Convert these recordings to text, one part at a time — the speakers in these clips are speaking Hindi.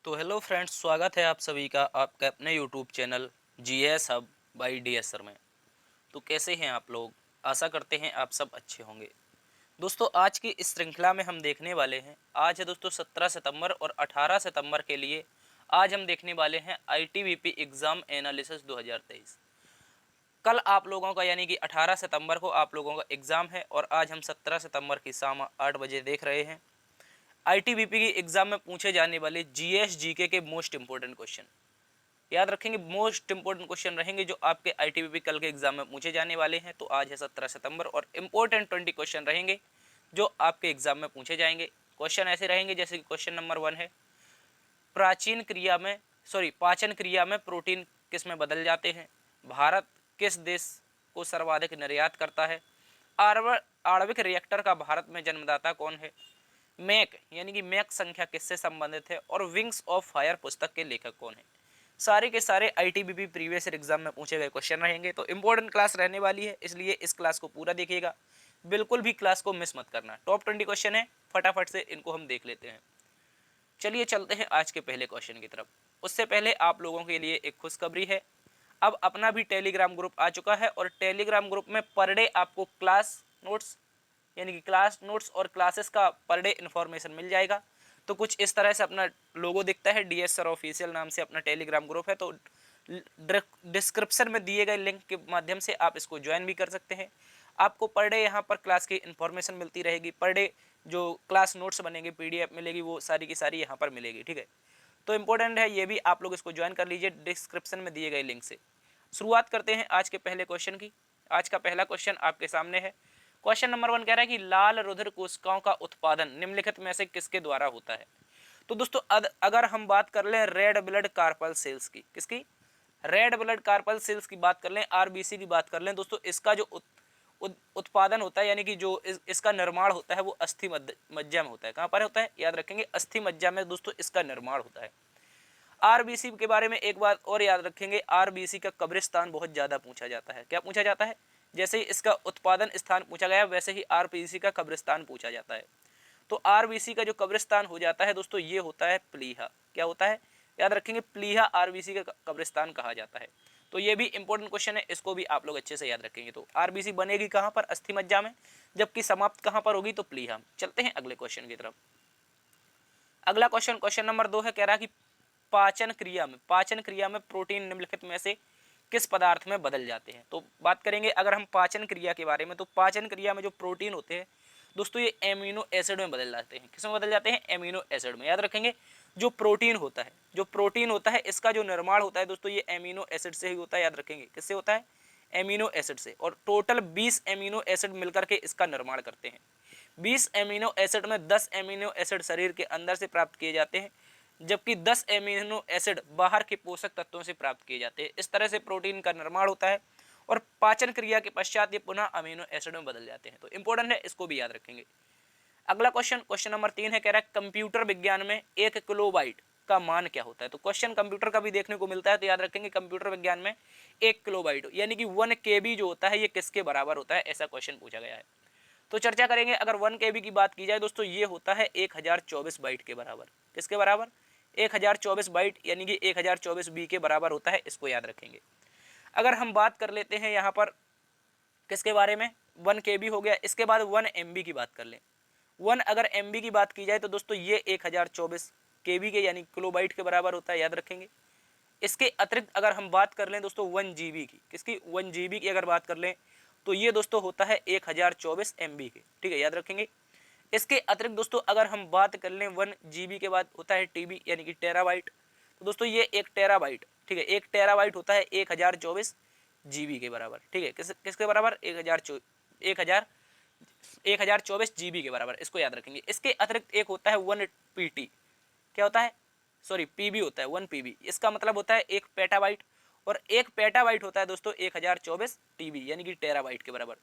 तो हेलो फ्रेंड्स, स्वागत है आप सभी का आपके अपने YouTube channel GS hub by DS sir में। तो कैसे हैं आप लोग? आशा करते हैं आप सब अच्छे होंगे। दोस्तों, आज की इस श्रृंखला में हम देखने वाले हैं, आज है दोस्तों 17 सितंबर और 18 सितंबर के लिए आज हम देखने वाले हैं आईटीबीपी एग्ज़ाम एनालिसिस 2023। कल आप लोगों का यानी कि 18 सितंबर को आप लोगों का एग्ज़ाम है और आज हम 17 सितंबर की शाम 8 बजे देख रहे हैं आईटीबीपी की एग्ज़ाम में पूछे जाने वाले जीएस जीके के मोस्ट इंपॉर्टेंट क्वेश्चन। याद रखेंगे, मोस्ट इंपॉर्टेंट क्वेश्चन रहेंगे जो आपके आईटीबीपी कल के एग्जाम में पूछे जाने वाले हैं। तो आज है 17 सितंबर और इंपॉर्टेंट 20 क्वेश्चन रहेंगे जो आपके एग्जाम में पूछे जाएंगे। क्वेश्चन ऐसे रहेंगे जैसे कि क्वेश्चन नंबर 1 है, पाचन क्रिया में प्रोटीन किस में बदल जाते हैं? भारत किस देश को सर्वाधिक निर्यात करता है? आणविक रिएक्टर का भारत में जन्मदाता कौन है? मैक यानी कि मैक संख्या किससे संबंधित है? और विंग्स ऑफ फायर पुस्तक के लेखक कौन है? सारे के सारे आईटीबीपी प्रीवियस एग्जाम में पूछे गए क्वेश्चन रहेंगे। तो इंपॉर्टेंट क्लास रहने वाली है, इसलिए इस क्लास को पूरा देखिएगा, बिल्कुल भी क्लास को मिस मत करना। टॉप 20 क्वेश्चन है, फटाफट से इनको हम देख लेते हैं। चलिए चलते हैं आज के पहले क्वेश्चन की तरफ। उससे पहले आप लोगों के लिए एक खुशखबरी है, अब अपना भी टेलीग्राम ग्रुप आ चुका है और टेलीग्राम ग्रुप में पर डे आपको क्लास नोट्स यानी कि क्लास नोट्स और क्लासेस का पर डे इन्फॉर्मेशन मिल जाएगा। तो कुछ इस तरह से अपना लोगो दिखता है, डीएस सर ऑफिशियल नाम से अपना टेलीग्राम ग्रुप है। तो डिस्क्रिप्शन में दिए गए लिंक के माध्यम से आप इसको ज्वाइन भी कर सकते हैं। आपको पर डे यहाँ पर क्लास की इन्फॉर्मेशन मिलती रहेगी, पर डे जो क्लास नोट्स बनेंगे, पीडीएफ मिलेगी, वो सारी की सारी यहाँ पर मिलेगी। ठीक है, तो इंपॉर्टेंट है ये भी, आप लोग इसको ज्वाइन कर लीजिए डिस्क्रिप्शन में दिए गए लिंक से। शुरुआत करते हैं आज के पहले क्वेश्चन की। आज का पहला क्वेश्चन आपके सामने है। क्वेश्चन नंबर 1 कह रहा है कि लाल रुधिर कोशिकाओं का उत्पादन निम्नलिखित में से किसके द्वारा होता है? तो दोस्तों अगर हम बात कर लें रेड ब्लड कार्पल सेल्स की, किसकी? रेड ब्लड कार्पल सेल्स की बात कर लें, आरबीसी की बात कर लें दोस्तों, इसका जो उत्पादन होता है यानी कि जो इसका निर्माण होता है वो अस्थि मज्जा में होता है। कहाँ पर होता है? याद रखेंगे, अस्थि मज्जा में दोस्तों इसका निर्माण होता है। आरबीसी के बारे में एक बात और याद रखेंगे, आरबीसी का कब्रिस्तान बहुत ज़्यादा पूछा जाता है। क्या पूछा जाता है? जैसे ही इसका उत्पादन स्थान पूछा गया वैसे ही आरबीसी का कब्रिस्तान पूछा जाता है। तो आरबीसी का जो कब्रिस्तान हो जाता है दोस्तों, ये होता है प्लीहा। क्या होता है? याद रखेंगे, प्लीहा आरबीसी का कब्रिस्तान कहा जाता है। तो ये भी इंपॉर्टेंट क्वेश्चन है, इसको भी आप लोग अच्छे से याद रखेंगे। तो आरबीसी बनेगी कहाँ पर? अस्थि मज्जा में, जबकि समाप्त कहाँ पर होगी? तो प्लीहा। चलते हैं अगले क्वेश्चन की तरफ। अगला क्वेश्चन, क्वेश्चन नंबर 2 है, कह रहा है कि पाचन क्रिया में प्रोटीन निम्नलिखित में से किस पदार्थ में बदल जाते हैं? तो बात करेंगे अगर हम पाचन क्रिया के बारे में, तो पाचन क्रिया में जो प्रोटीन होते हैं दोस्तों, ये एमिनो एसिड में बदल जाते हैं। किस में बदल जाते हैं? एमिनो एसिड में। याद रखेंगे, जो प्रोटीन होता है इसका जो निर्माण होता है दोस्तों, ये एमिनो एसिड से ही होता है। याद रखेंगे, किससे होता है? एमिनो एसिड से। और टोटल 20 एमिनो एसिड मिलकर के इसका निर्माण करते हैं। 20 एमिनो एसिड में 10 एमिनो एसिड शरीर के अंदर से प्राप्त किए जाते हैं, जबकि 10 एमिनो एसिड बाहर के पोषक तत्वों से प्राप्त किए जाते हैं। इस तरह से प्रोटीन का निर्माण होता है और पाचन क्रिया के पश्चात ये पुनः अमीनो एसिड में बदल जाते हैं। तो इंपॉर्टेंट है, इसको भी याद रखेंगे। अगला क्वेश्चन, क्वेश्चन नंबर 3 है, कह रहा है कंप्यूटर विज्ञान में 1 किलोबाइट का मान क्या होता है? तो क्वेश्चन कंप्यूटर का भी देखने को मिलता है, तो याद रखेंगे कंप्यूटर विज्ञान में 1 किलोबाइट यानी कि 1 केबी जो होता है ये किसके बराबर होता है? ऐसा क्वेश्चन पूछा गया है। तो चर्चा करेंगे, अगर 1 केबी की बात की जाए दोस्तों, ये होता है 1024 बाइट के बराबर। किसके बराबर? 1024 बाइट यानी कि 1024 बी के बराबर होता है, इसको याद रखेंगे। अगर हम बात कर लेते हैं यहाँ पर किसके बारे में, 1 केबी हो गया, इसके बाद 1 एमबी की बात कर लें। 1 अगर एमबी की बात की जाए तो दोस्तों ये 1024 केबी के यानी किलोबाइट के बराबर होता है, याद रखेंगे। इसके अतिरिक्त अगर हम बात कर लें दोस्तों 1 जीबी की, किसकी? 1 जीबी की अगर बात कर लें तो ये दोस्तों होता है 1024 एमबी के। ठीक है, याद रखेंगे। इसके अतिरिक्त दोस्तों अगर हम बात कर लें 1 जीबी के बाद होता है टीबी यानी कि टेराबाइट। तो दोस्तों ये 1 टेराबाइट, ठीक है, 1 टेराबाइट होता है 1024 जीबी के बराबर। ठीक है, किसके बराबर? 1024 जीबी के बराबर, इसको याद रखेंगे। इसके अतिरिक्त एक होता है 1 पीटी। क्या होता है? सॉरी, पीबी होता है, 1 पीबी। इसका मतलब होता है 1 पेटाबाइट, और 1 पेटाबाइट होता है दोस्तों 1024 टीबी यानी कि टेराबाइट के बराबर।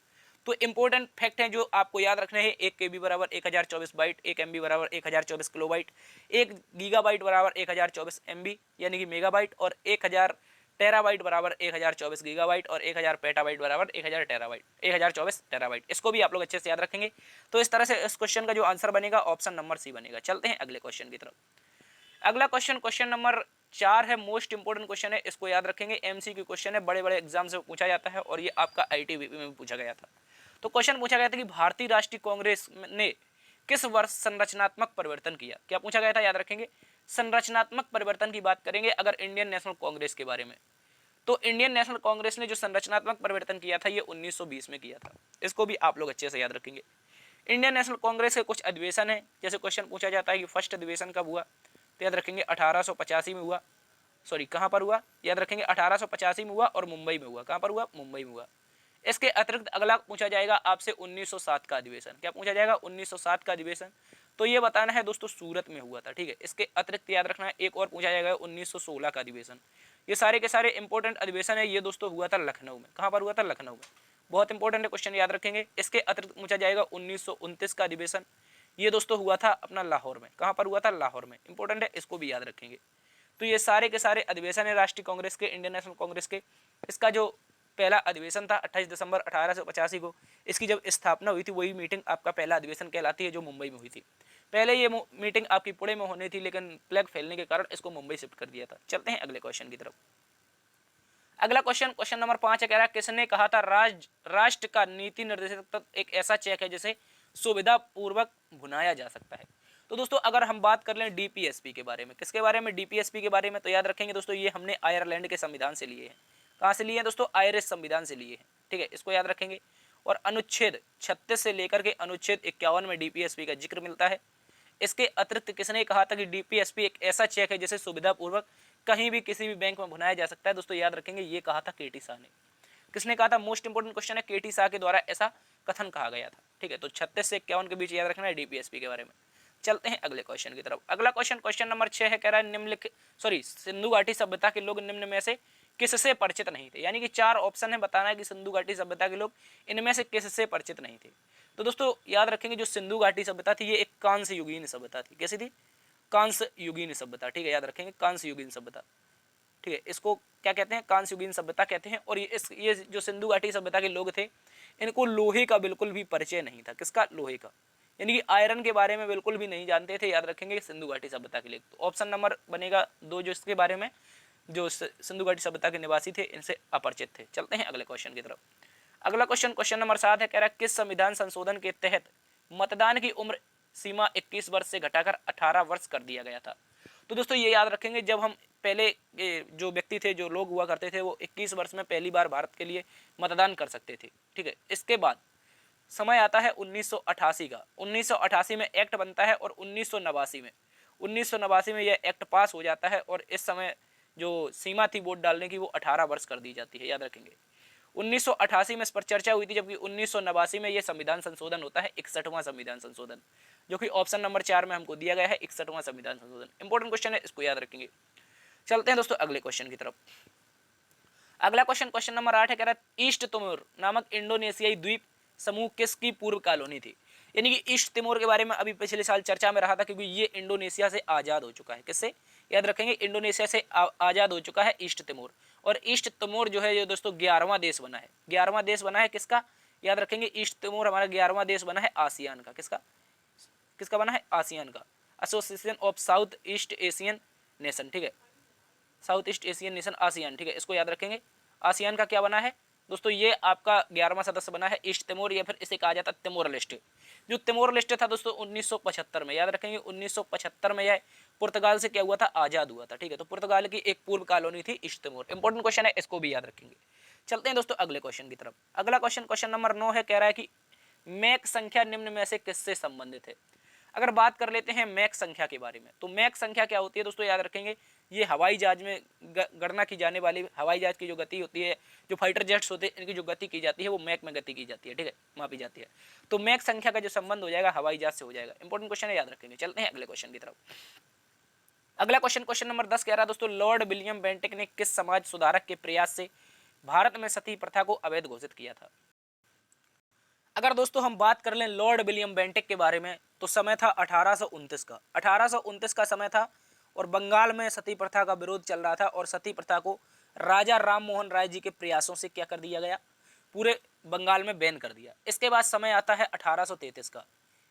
तो इंपॉर्टेंट फैक्ट हैं जो आपको याद रखने हैं, 1 केबी बराबर 1024 बाइट, 1 एमबी बराबर 1024 किलोबाइट, 1 गीगाबाइट बराबर 1024 एमबी यानी कि मेगाबाइट, और 1000 टेराबाइट बराबर 1024 गीगाबाइट, और 1000 पेटाबाइट बराबर 1000 टेराबाइट 1024 टेराबाइट। इसको भी आप लोग अच्छे से याद रखेंगे। तो इस तरह से इस क्वेश्चन का जो आंसर बनेगा ऑप्शन नंबर सी बनेगा। चलते हैं अगले क्वेश्चन की तरफ। अगला क्वेश्चन, क्वेश्चन नंबर 4 है, मोस्ट इंपोर्टेंट क्वेश्चन है, इसको याद रखेंगे, एमसीक्यू क्वेश्चन है, बड़े बड़े एग्जाम से पूछा जाता है और ये आपका आईटीबीपी में भी पूछा गया था। तो क्वेश्चन पूछा गया था कि भारतीय राष्ट्रीय कांग्रेस ने किस वर्ष संरचनात्मक परिवर्तन किया। क्या पूछा गया था, याद रखेंगे, संरचनात्मक परिवर्तन की बात करेंगे अगर इंडियन नेशनल कांग्रेस के बारे में। तो इंडियन नेशनल कांग्रेस ने जो संरचनात्मक परिवर्तन किया था ये 1920 में किया था। इसको भी आप लोग अच्छे से याद रखेंगे। इंडियन नेशनल कांग्रेस के कुछ अधिवेशन है, जैसे क्वेश्चन पूछा जाता है कि फर्स्ट अधिवेशन कब हुआ, तो याद रखेंगे 1885 में हुआ। सॉरी, कहाँ पर हुआ, याद रखेंगे 1885 में हुआ और मुंबई में हुआ। कहाँ पर हुआ, मुंबई में हुआ। इसके अतिरिक्त अगला पूछा जाएगा आपसे 1907 का अधिवेशन। क्या पूछा जाएगा, 1907 का अधिवेशन। तो ये बताना है दोस्तों सूरत में हुआ था, ठीक है। इसके अतिरिक्त याद रखना है एक और पूछा जाएगा 1916 का अधिवेशन। ये सारे के सारे इंपॉर्टेंट अधिवेशन है, ये दोस्तों हुआ था लखनऊ में। कहाँ पर हुआ था, लखनऊ में। बहुत इंपॉर्टेंट है, क्वेश्चन याद रखेंगे। इसके अतिरिक्त पूछा जाएगा 1929 का अधिवेशन, ये दोस्तों हुआ था अपना लाहौर में। कहाँ पर हुआ था, लाहौर में। इंपॉर्टेंट है, इसको भी याद रखेंगे। तो ये सारे के सारे अधिवेशन है राष्ट्रीय कांग्रेस के, इंडियन नेशनल कांग्रेस के। इसका जो पहला अधिवेशन था 28 दिसंबर 1885 को, इसकी जब स्थापना हुई थी वही मीटिंग आपका पहला अधिवेशन कहलाती है, जो मुंबई में हुई थी। पहले ये मीटिंग आपकी पुणे में होनी थी, लेकिन प्लेग फैलने के कारण इसको मुंबई शिफ्ट कर दिया था। चलते हैं अगले क्वेश्चन की तरफ। अगला क्वेश्चन, क्वेश्चन नंबर 5 है, कह रहा है किसने कहा था राष्ट्र का नीति निर्देशक तत्व एक ऐसा चेक है जिसे सुविधा पूर्वक भुनाया जा सकता है। तो दोस्तों अगर हम बात कर लें डीपीएसपी के बारे में, किसके बारे में, डीपीएसपी के बारे में, तो याद रखेंगे दोस्तों ये हमने आयरलैंड के संविधान से लिए हैं। कहाँ से लिए हैं दोस्तों, आयरिश संविधान से लिए हैं, ठीक है, इसको याद रखेंगे। और अनुच्छेद 36 से लेकर के अनुच्छेद 51 में डीपीएसपी का जिक्र मिलता है। इसके अतिरिक्त किसने कहा था कि डीपीएसपी एक ऐसा चेक है जिसे सुविधापूर्वक कहीं भी किसी भी बैंक में भुनाया जा सकता है, दोस्तों याद रखेंगे ये कहा था केटी शाह ने। किसने कहा था, मोस्ट इंपोर्टेंट क्वेश्चन है, केटी शाह के द्वारा ऐसा कथन कहा गया था, ठीक है। तो 36 से 51 के बीच याद रखना है डीपीएसपी के बारे में। चलते हैं अगले क्वेश्चन की तरफ। अगला क्वेश्चन, क्वेश्चन नंबर 6 है, कह रहा है निम्नलिखित सिंधु घाटी सभ्यता के लोग निम्न में से किससे परिचित नहीं थे। यानी कि 4 ऑप्शन है, बताना है कि सिंधु घाटी सभ्यता के लोग इनमें से किससे परिचित नहीं थे। तो दोस्तों याद रखेंगे जो सिंधु घाटी सभ्यता थी ये एक कांस्य युगीन सभ्यता थी। कैसी थी, कांस्य युगीन सभ्यता, ठीक है, याद रखेंगे कांस्य युगीन सभ्यता, ठीक है। इसको क्या कहते हैं, कांस्य युगीन सभ्यता कहते हैं। और ये जो सिंधु घाटी सभ्यता के लोग थे इनको लोहे का बिल्कुल भी परिचय नहीं था। किसका, लोहे का, यानी कि आयरन के बारे में बिल्कुल भी नहीं जानते थे, याद रखेंगे सिंधु घाटी सभ्यता के लिए। तो ऑप्शन नंबर बनेगा 2 जो इसके बारे में जो सिंधु घाटी सभ्यता के निवासी थे इनसे अपरिचित थे। चलते हैं अगले क्वेश्चन की तरफ। अगला क्वेश्चन, क्वेश्चन नंबर 7 है, कह रहा है किस संविधान संशोधन के तहत मतदान की उम्र सीमा 21 वर्ष से घटाकर 18 वर्ष कर दिया गया था। तो दोस्तों ये याद रखेंगे जब हम पहले जो व्यक्ति थे, जो लोग हुआ करते थे, वो 21 वर्ष में पहली बार भारत के लिए मतदान कर सकते थे, ठीक है। इसके बाद समय आता है 1988 का। 1988 में एक्ट बनता है और 1989 में यह एक्ट पास हो जाता है और इस समय जो सीमा थी वोट डालने की वो 18 वर्ष कर दी जाती है, याद रखेंगे। 1988 में इस पर चर्चा हुई थी, जबकि 1989 में यह संविधान संशोधन होता है, 61वां संविधान संशोधन, जो कि ऑप्शन नंबर 4 में हमको दिया गया है, 61वां संविधान संशोधन। इंपॉर्टेंट क्वेश्चन है, इसको याद रखेंगे। चलते हैं दोस्तों अगले क्वेश्चन की तरफ। अगला क्वेश्चन, क्वेश्चन नंबर 8 है, कह रहा है ईस्ट तिमोर नामक इंडोनेशियाई द्वीप समूह किसकी पूर्व कॉलोनी थी। यानी कि ईस्ट तिमोर के बारे में अभी पिछले साल चर्चा में रहा था, क्योंकि ये इंडोनेशिया से आज़ाद हो चुका है। किससे, याद रखेंगे, इंडोनेशिया से आज़ाद हो चुका है ईस्ट तिमोर। और ईस्ट तिमोर जो है ये दोस्तों 11वां देश बना है। 11वां देश बना है किसका, याद रखेंगे, ईस्ट तिमोर हमारा 11वां देश बना है आसियान का। किसका, किसका बना है, आसियान का, association of south east Asian nation, ठीक है, south east Asian nation ASEAN, ठीक है, इसको याद रखेंगे। आसियान का क्या बना है दोस्तों, ये आपका 11वां सदस्य बना है ईस्ट तिमोर, या फिर इसे कहा जाता है तिमोर लेस्टे। जो तिमोर लेस्टे था दोस्तों 1975 में, याद रखेंगे 1975 में यह पुर्तगाल से क्या हुआ था, आज़ाद हुआ था, ठीक है। तो पुर्तगाल की एक पूर्व कॉलोनी थी ईस्ट तिमोर। इंपॉर्टेंट क्वेश्चन है, इसको भी याद रखेंगे। चलते हैं दोस्तों अगले क्वेश्चन की तरफ। अगला क्वेश्चन, क्वेश्चन नंबर 9 है, कह रहा है कि मैक संख्या निम्न में से किससे संबंधित है। अगर बात कर लेते हैं मैक संख्या के बारे में, तो मैक संख्या क्या होती है दोस्तों, याद रखेंगे, ये हवाई जहाज में गणना की जाने वाली हवाई जहाज की जो गति होती है, जो फाइटर जेट्स होते हैं इनकी जो गति की जाती है वो मैक में गति की जाती है, ठीक है, मापी जाती है। तो मैक संख्या का जो संबंध हो जाएगा हवाई जहाज से हो जाएगा। इंपॉर्टेंट क्वेश्चन है, याद रखेंगे। चलते हैं अगले क्वेश्चन की तरफ। अगला क्वेश्चन, क्वेश्चन नंबर 10 कह रहा है दोस्तों लॉर्ड विलियम बेंटिक ने किस समाज सुधारक के प्रयास से भारत में सती प्रथा को अवैध घोषित किया था। अगर दोस्तों हम बात कर लें लॉर्ड विलियम बेंटिक के बारे में, तो समय था 1829 का। 1829 का समय था और बंगाल में सती प्रथा का विरोध चल रहा था और सती प्रथा को राजा राम मोहन राय जी के प्रयासों से क्या कर दिया गया, पूरे बंगाल में बैन कर दिया। इसके बाद समय आता है 1833 का।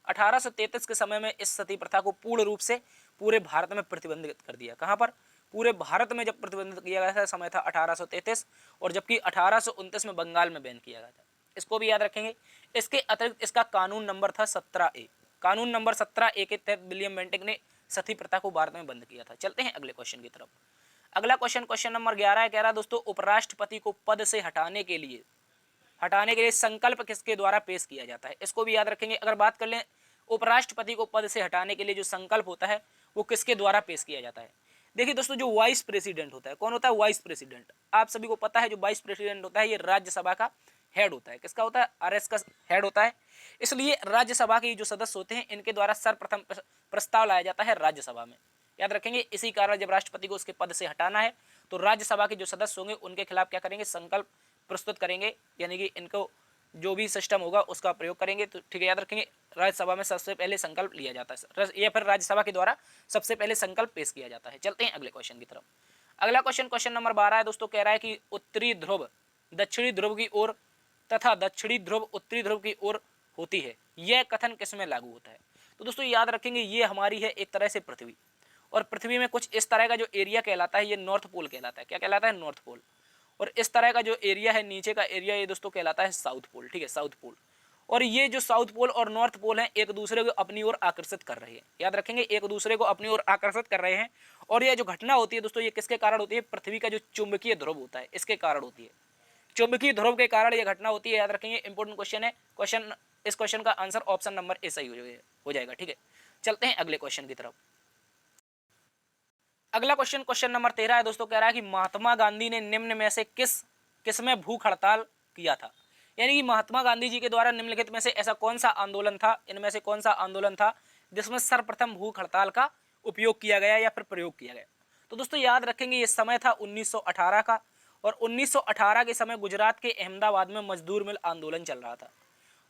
1833 के समय में इस सती प्रथा को पूर्ण रूप से पूरे भारत में प्रतिबंधित कर दिया। कहाँ पर? पूरे भारत में जब प्रतिबंधित किया गया था समय था 1833, और जबकि 1829 में बंगाल में बैन किया गया था। इसको भी याद रखेंगे। इसके अतिरिक्त इसका कानून नंबर था 17A। कानून नंबर 17A के तहत विलियम बेंटिक ने सती प्रथा को भारत में बंद किया था। चलते हैं अगले क्वेश्चन की तरफ। अगला क्वेश्चन, क्वेश्चन नंबर 11 है, कह रहा दोस्तों उपराष्ट्रपति को पद से हटाने के लिए संकल्प किसके द्वारा पेश किया जाता है? इसको भी याद रखेंगे। अगर बात कर लें उपराष्ट्रपति को पद से हटाने के लिए जो संकल्प होता है वो किसके द्वारा पेश किया जाता है? देखिए दोस्तों, जो वाइस प्रेसिडेंट होता है, कौन होता है? Vice president. आप सभी को पता है जो वाइस प्रेसिडेंट होता है ये राज्यसभा का हेड होता है। किसका होता है? आरएस का हेड होता है। इसलिए राज्यसभा के जो सदस्य होते हैं इनके द्वारा सर्वप्रथम प्रस्ताव लाया जाता है राज्यसभा में। याद रखेंगे, इसी कारण जब राष्ट्रपति को उसके पद से हटाना है तो राज्यसभा के जो सदस्य होंगे उनके खिलाफ क्या करेंगे? संकल्प प्रस्तुत करेंगे, यानी कि इनको जो भी सिस्टम होगा उसका प्रयोग करेंगे। तो ठीक है, याद रखेंगे राज्यसभा में सबसे पहले संकल्प लिया जाता है, या फिर राज्यसभा के द्वारा सबसे पहले संकल्प पेश किया जाता है। चलते हैं अगले क्वेश्चन की तरफ। अगला क्वेश्चन, क्वेश्चन नंबर 12 है दोस्तों, कह रहा है कि उत्तरी ध्रुव दक्षिणी ध्रुव की ओर तथा दक्षिणी ध्रुव उत्तरी ध्रुव की ओर होती है, यह कथन किसमें लागू होता है? तो दोस्तों याद रखेंगे, ये हमारी है एक तरह से पृथ्वी, और पृथ्वी में कुछ इस तरह का जो एरिया कहलाता है ये नॉर्थ पोल कहलाता है। क्या कहलाता है? North pole. और इस तरह का जो एरिया है नीचे का एरिया ये दोस्तों कहलाता है साउथ पोल। ठीक है, साउथ पोल। और ये जो साउथ पोल और नॉर्थ पोल हैं एक दूसरे को अपनी ओर आकर्षित कर रहे हैं। याद रखेंगे, एक दूसरे को अपनी ओर आकर्षित कर रहे हैं। और ये जो घटना होती है दोस्तों ये किसके कारण होती है? पृथ्वी का जो चुंबकीय ध्रुव होता है इसके कारण होती है। चुंबकीय ध्रुव के कारण यह घटना होती है। याद रखेंगे, इंपॉर्टेंट क्वेश्चन है। इस क्वेश्चन का आंसर ऑप्शन नंबर ए सही हो जाएगा। ठीक है, चलते हैं अगले क्वेश्चन की तरफ। अगला क्वेश्चन, क्वेश्चन नंबर 13 है दोस्तों, कह रहा है कि महात्मा गांधी ने निम्न में से किस में भूख हड़ताल किया था? यानी कि महात्मा गांधी जी के द्वारा निम्नलिखित में से ऐसा कौन सा आंदोलन था, इनमें से कौन सा आंदोलन था जिसमें सर्वप्रथम भूख हड़ताल का उपयोग किया गया या फिर प्रयोग किया गया? तो दोस्तों याद रखेंगे, ये समय था 1918 का, और 1918 के समय गुजरात के अहमदाबाद में मजदूर मिल आंदोलन चल रहा था।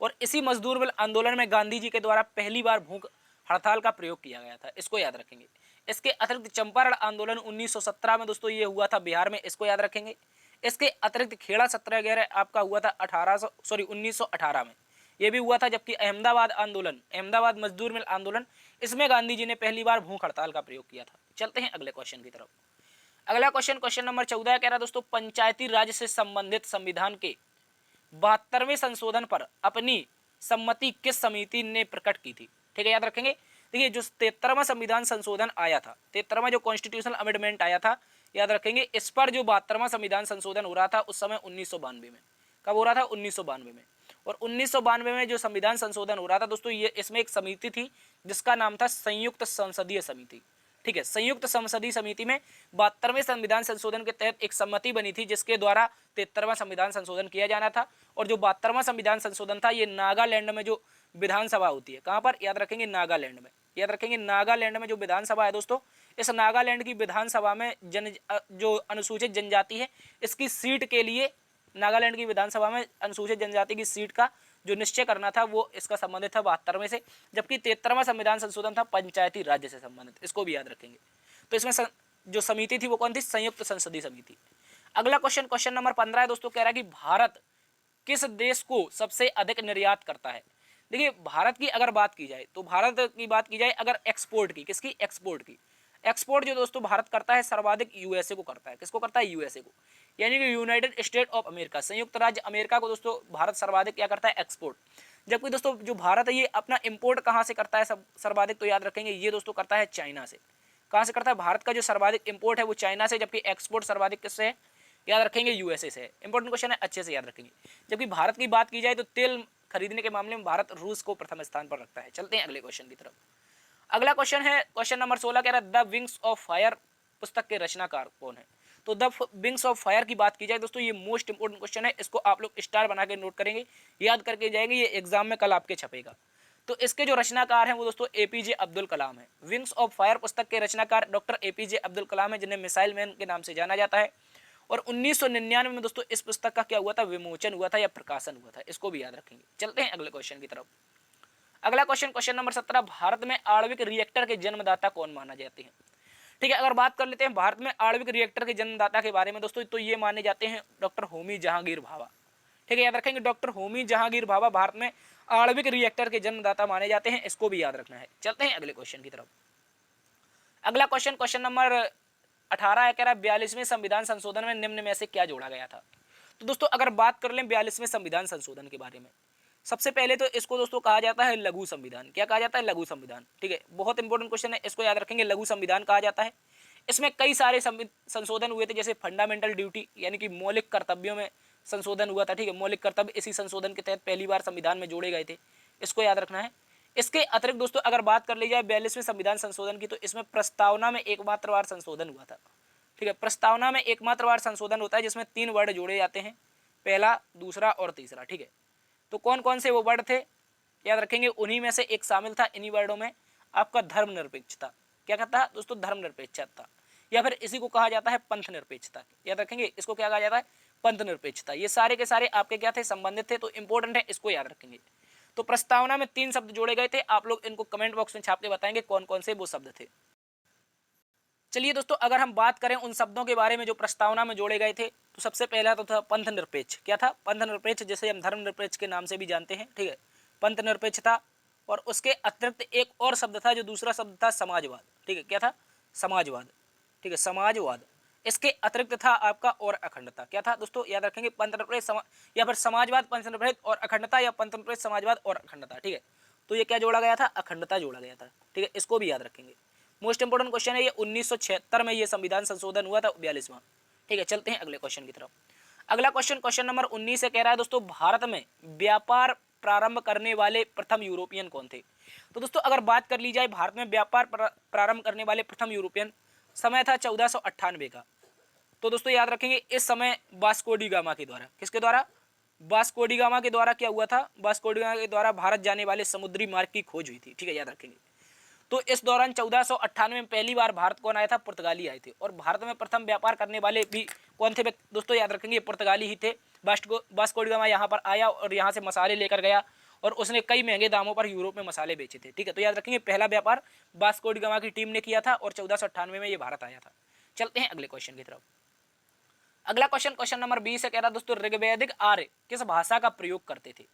और इसी मजदूर मिल आंदोलन में गांधी जी के द्वारा पहली बार भूख हड़ताल का प्रयोग किया गया था। इसको याद रखेंगे। इसके अतिरिक्त चंपारण आंदोलन 1917 में दोस्तों ये हुआ था बिहार में। इसको याद रखेंगे। इसके अतिरिक्त खेड़ा सत्याग्रह आपका हुआ था 1918 में, ये भी हुआ था। जबकि अहमदाबाद मजदूर मिल आंदोलन, इसमें गांधी जी ने पहली बार भूख हड़ताल का प्रयोग किया था। चलते हैं अगले क्वेश्चन की तरफ। अगला क्वेश्चन, क्वेश्चन नंबर 14 कह रहा दोस्तों, पंचायती राज से संबंधित संविधान के 72वें संशोधन पर अपनी सम्मति किस समिति ने प्रकट की थी? ठीक है, याद रखेंगे। देखिए, जो 73वां संविधान संशोधन आया था, 73वां जो कॉन्स्टिट्यूशनल अमेंडमेंट आया था, याद रखेंगे, इस पर जो 72वां संविधान संशोधन हो रहा था उस समय 1992 में। कब हो रहा था? 1992 में। और 1992 में जो संविधान संशोधन हो रहा था दोस्तों, ये इसमें एक समिति थी जिसका नाम था संयुक्त संसदीय समिति। ठीक है, संयुक्त संसदीय समिति में 72वें संविधान संशोधन के तहत एक सम्मति बनी थी जिसके द्वारा 73वां संविधान संशोधन किया जाना था। और जो 72वां संविधान संशोधन था ये नागालैंड में जो विधानसभा होती है, कहाँ पर? याद रखेंगे, नागालैंड में। याद रखेंगे, नागालैंड में जो विधानसभा है दोस्तों, इस नागालैंड की विधानसभा में जो अनुसूचित जनजाति है इसकी सीट के लिए, नागालैंड की विधानसभा में अनुसूचित जनजाति की सीट का जो निश्चय करना था वो इसका संबंधित था 72वें से। जबकि 73वां संविधान संशोधन था पंचायती राज्य से संबंधित। इसको भी याद रखेंगे। तो इसमें जो समिति थी वो कौन थी? संयुक्त संसदीय समिति। अगला क्वेश्चन, क्वेश्चन नंबर 15 है दोस्तों, कह रहा है कि भारत किस देश को सबसे अधिक निर्यात करता है? देखिए, भारत की अगर बात की जाए तो भारत की बात की जाए अगर एक्सपोर्ट की, किसकी? एक्सपोर्ट की। एक्सपोर्ट जो दोस्तों भारत करता है सर्वाधिक यूएसए को करता है। किसको करता है? यूएसए को, यानी कि यूनाइटेड स्टेट ऑफ अमेरिका, संयुक्त राज्य अमेरिका को दोस्तों भारत सर्वाधिक क्या करता है? एक्सपोर्ट। जबकि दोस्तों जो भारत है ये अपना इंपोर्ट कहाँ से करता है सर्वाधिक? तो याद रखेंगे, ये दोस्तों करता है चाइना से। कहाँ से करता है? भारत का जो सर्वाधिक इंपोर्ट है वो चाइना से, जबकि एक्सपोर्ट सर्वाधिक किससे है? याद रखेंगे, यूएसए से है। इंपॉर्टेंट क्वेश्चन है, अच्छे से याद रखेंगे। जबकि भारत की बात की जाए तो तेल खरीदने के मामले में भारत रूस को प्रथम स्थान पर रखता है। चलते हैं अगले क्वेश्चन की तरफ। अगला क्वेश्चन है क्वेश्चन नंबर 16, कह रहा है द विंग्स ऑफ फायर पुस्तक के रचनाकार कौन है? तो द विंग्स ऑफ फायर की बात की जाए दोस्तों ये मोस्ट इंपोर्टेंट क्वेश्चन है। इसको आप लोग स्टार बना के नोट करेंगे, याद करके जाएंगे, ये एग्जाम में कल आपके छपेगा। तो इसके जो रचनाकार हैं वो दोस्तों एपीजे अब्दुल कलाम है। विंग्स ऑफ फायर पुस्तक के रचनाकार डॉक्टर एपीजे अब्दुल कलाम है, जिन्हें मिसाइल मैन के नाम से जाना जाता है। और 1999 में दोस्तों इस पुस्तक का क्या हुआ था? विमोचन हुआ था या प्रकाशन हुआ था। इसको भी याद रखेंगे। चलते हैं अगले क्वेश्चन की तरफ। अगला क्वेश्चन, क्वेश्चन नंबर 17, भारत में आणविक रिएक्टर के जन्मदाता कौन माना जाते हैं? ठीक है, अगर बात कर लेते हैं भारत में आणविक रिएक्टर के जन्मदाता के बारे में दोस्तों, तो ये माने जाते हैं डॉक्टर होमी जहांगीर भाभा। ठीक है, याद रखेंगे, डॉक्टर होमी जहांगीर भाभा भारत में आणविक रिएक्टर के जन्मदाता माने जाते हैं। इसको भी याद रखना है। चलते हैं अगले क्वेश्चन की तरफ। अगला क्वेश्चन, क्वेश्चन नंबर 18 है, कह रहा है 42वें संविधान संशोधन में निम्न में से क्या जोड़ा गया था। तो दोस्तों अगर बात कर लें 42वें संविधान संशोधन के बारे में, सबसे पहले तो इसको दोस्तों कहा जाता है लघु संविधान। क्या कहा जाता है? लघु संविधान। ठीक है, बहुत इंपॉर्टेंट क्वेश्चन है, इसको याद रखेंगे, लघु संविधान कहा जाता है। इसमें कई सारे संशोधन हुए थे, जैसे फंडामेंटल ड्यूटी यानी कि मौलिक कर्तव्यों में संशोधन हुआ था। ठीक है, मौलिक कर्तव्य इसी संशोधन के तहत पहली बार संविधान में जोड़े गए थे, इसको याद रखना है। इसके अतिरिक्त दोस्तों अगर बात कर ली जाए 42वें संविधान संशोधन की, तो इसमें प्रस्तावना में एकमात्र बार संशोधन हुआ था। ठीक है, प्रस्तावना में एकमात्र बार संशोधन होता है जिसमें 3 वर्ड जोड़े जाते हैं, पहला, दूसरा और तीसरा। ठीक है, तो कौन कौन से वो वर्ड थे याद रखेंगे, उन्हीं में से एक शामिल था इन्हीं वर्डों में आपका धर्मनिरपेक्षता। क्या कहता है दोस्तों? धर्मनिरपेक्षता, या फिर इसी को कहा जाता है पंथ निरपेक्षता। याद रखेंगे, इसको क्या कहा जाता है? पंथ निरपेक्षता। ये सारे के सारे आपके क्या थे? संबंधित थे, तो इंपॉर्टेंट है, इसको याद रखेंगे। तो प्रस्तावना में 3 शब्द जोड़े गए थे, आप लोग इनको कमेंट बॉक्स में छाप के बताएंगे कौन कौन से वो शब्द थे। चलिए दोस्तों अगर हम बात करें उन शब्दों के बारे में जो प्रस्तावना में जोड़े गए थे, तो सबसे पहला तो था पंथ निरपेक्ष। क्या था? पंथ निरपेक्ष, जैसे हम धर्म निरपेक्ष के नाम से भी जानते हैं। ठीक है, पंथ निरपेक्ष था। और उसके अतिरिक्त एक और शब्द था, जो दूसरा शब्द था समाजवाद। ठीक है, क्या था? समाजवाद। ठीक है, समाजवाद। इसके अतिरिक्त था आपका और अखंडता। क्या था दोस्तों? याद रखेंगे, पंथ निरपेक्ष या फिर समाजवाद, पंथ निरपेक्ष और अखंडता, या पंथ निरपेक्ष, समाजवाद और अखंडता। ठीक है, तो ये क्या जोड़ा गया था? अखंडता जोड़ा गया था। ठीक है, इसको भी याद रखेंगे। मोस्ट इंपोर्टेंट क्वेश्चन है ये, 1976 में ये संविधान संशोधन हुआ था, 42वां। ठीक है, चलते हैं अगले क्वेश्चन की तरफ। अगला क्वेश्चन, क्वेश्चन नंबर 19 से कह रहा है दोस्तों, भारत में व्यापार प्रारंभ करने वाले प्रथम यूरोपियन कौन थे। तो दोस्तों अगर बात कर ली जाए भारत में व्यापार प्रारंभ करने वाले प्रथम यूरोपियन, समय था 1498 का। तो दोस्तों याद रखेंगे, इस समय वास्को डी गामा के द्वारा, किसके द्वारा? वास्को डी गामा के द्वारा क्या हुआ था? वास्को डी गामा के द्वारा भारत जाने वाले समुद्री मार्ग की खोज हुई थी। ठीक है, याद रखेंगे। तो इस दौरान 1498 में पहली बार भारत कौन आया था? पुर्तगाली आए थे। और भारत में प्रथम व्यापार करने वाले भी कौन थे दोस्तों? याद रखेंगे, पुर्तगाली ही थे। वास्को डी गामा यहाँ पर आया और यहाँ से मसाले लेकर गया, और उसने कई महंगे दामों पर यूरोप में मसाले बेचे थे। ठीक है, तो याद रखेंगे, पहला व्यापार वास्को डी गामा की टीम ने किया था और 1498 में ये भारत आया था। चलते हैं अगले क्वेश्चन की तरफ। अगला क्वेश्चन, क्वेश्चन नंबर 20 है, कह रहा दोस्तों, ऋग्वैदिक आर्य किस भाषा का प्रयोग करते थे।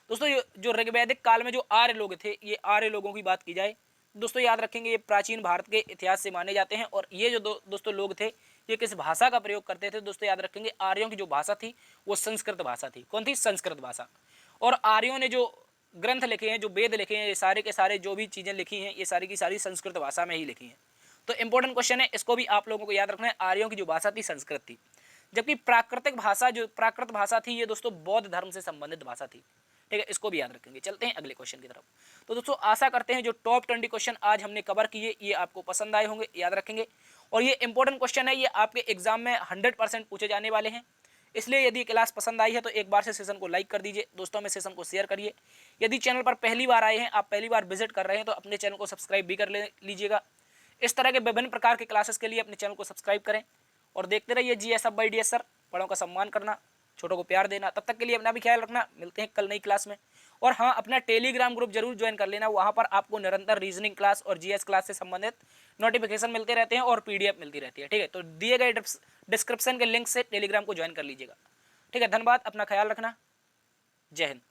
दोस्तों जो ऋग्वैदिक काल में जो आर्य लोग थे, ये आर्य लोगों की बात की जाए, दोस्तों याद रखेंगे, ये प्राचीन भारत के इतिहास से माने जाते हैं। और ये जो दोस्तों लोग थे, ये किस भाषा का प्रयोग करते थे? दोस्तों याद रखेंगे, आर्यों की जो भाषा थी वो संस्कृत भाषा थी। कौन थी? संस्कृत भाषा। और आर्यों ने जो ग्रंथ लिखे हैं, जो वेद लिखे हैं, ये सारे के सारे जो भी चीज़ें लिखी हैं, ये सारी की सारी संस्कृत भाषा में ही लिखी हैं। तो इंपॉर्टेंट क्वेश्चन है, इसको भी आप लोगों को याद रखना है। आर्यों की जो भाषा थी संस्कृत थी, जबकि प्राकृतिक भाषा, जो प्राकृत भाषा थी, ये दोस्तों बौद्ध धर्म से संबंधित भाषा थी। ठीक है, इसको भी याद रखेंगे। चलते हैं अगले क्वेश्चन की तरफ। तो दोस्तों आशा करते हैं जो टॉप 20 क्वेश्चन आज हमने कवर किए, ये आपको पसंद आए होंगे, याद रखेंगे। और ये इंपॉर्टेंट क्वेश्चन है, ये आपके एग्जाम में 100% पूछे जाने वाले हैं। इसलिए यदि क्लास पसंद आई है तो एक बार से सेशन को लाइक कर दीजिए, दोस्तों में सेशन को शेयर करिए। यदि चैनल पर पहली बार आए हैं, आप पहली बार विजिट कर रहे हैं, तो अपने चैनल को सब्सक्राइब भी कर लीजिएगा। इस तरह के विभिन्न प्रकार के क्लासेस के लिए अपने चैनल को सब्सक्राइब करें और देखते रहिए GSF बाय DS सर। बड़ों का सम्मान करना, छोटों को प्यार देना। तब तक के लिए अपना भी ख्याल रखना। मिलते हैं कल नई क्लास में। और हाँ, अपना टेलीग्राम ग्रुप जरूर ज्वाइन कर लेना, वहाँ पर आपको निरंतर रीजनिंग क्लास और GS क्लास से संबंधित नोटिफिकेशन मिलते रहते हैं और PDF मिलती रहती है। ठीक है, तो दिए गए डिस्क्रिप्शन के लिंक से टेलीग्राम को ज्वाइन कर लीजिएगा। ठीक है, धन्यवाद, अपना ख्याल रखना, जय हिंद।